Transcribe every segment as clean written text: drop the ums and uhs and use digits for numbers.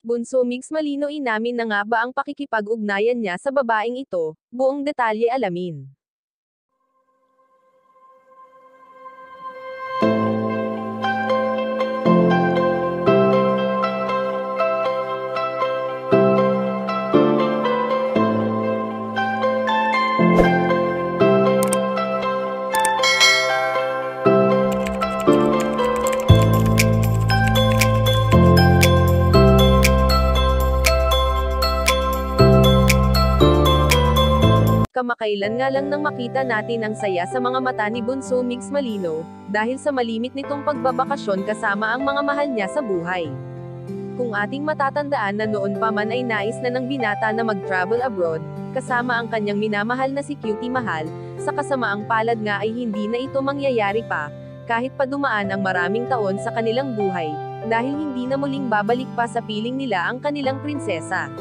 Bunso Mix Malino inamin na nga ba ang pakikipag-ugnayan niya sa babaeng ito? Buong detalye alamin. Kamakailan nga lang nang makita natin ang saya sa mga mata ni Bunso Mix Malino, dahil sa malimit nitong pagbabakasyon kasama ang mga mahal niya sa buhay. Kung ating matatandaan na noon pa man ay nais na ng binata na mag-travel abroad, kasama ang kanyang minamahal na si Cutie Mahal, sa kasamaang palad nga ay hindi na ito mangyayari pa, kahit pa dumaan ang maraming taon sa kanilang buhay, dahil hindi na muling babalik pa sa piling nila ang kanilang prinsesa.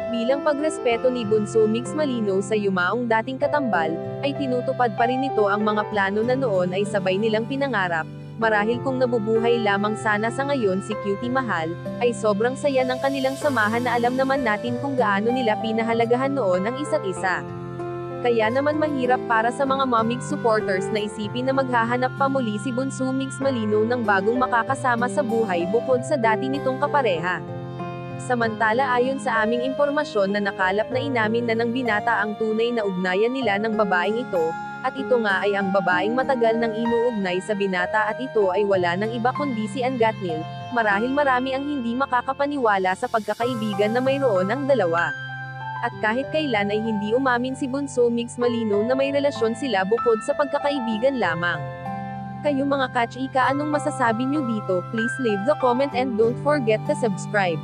Bilang pagrespeto ni Bunso Mix Malino sa yumaong dating katambal, ay tinutupad pa rin nito ang mga plano na noon ay sabay nilang pinangarap. Marahil kung nabubuhay lamang sana sa ngayon si Cutie Mahal, ay sobrang saya ng kanilang samahan na alam naman natin kung gaano nila pinahalagahan noon ang isa't isa. Kaya naman mahirap para sa mga Momix supporters na isipin na maghahanap pa muli si Bunso Mix Malino ng bagong makakasama sa buhay bukod sa dati nitong kapareha. Samantala ayon sa aming impormasyon na nakalap na inamin na ng binata ang tunay na ugnayan nila ng babaeng ito, at ito nga ay ang babaeng matagal nang inuugnay sa binata at ito ay wala nang iba kundi si Angatnil, marahil marami ang hindi makakapaniwala sa pagkakaibigan na mayroon ang dalawa. At kahit kailan ay hindi umamin si Bunso Mix Malino na may relasyon sila bukod sa pagkakaibigan lamang. Kayo mga ka-chika, anong masasabi nyo dito? Please leave the comment and don't forget to subscribe.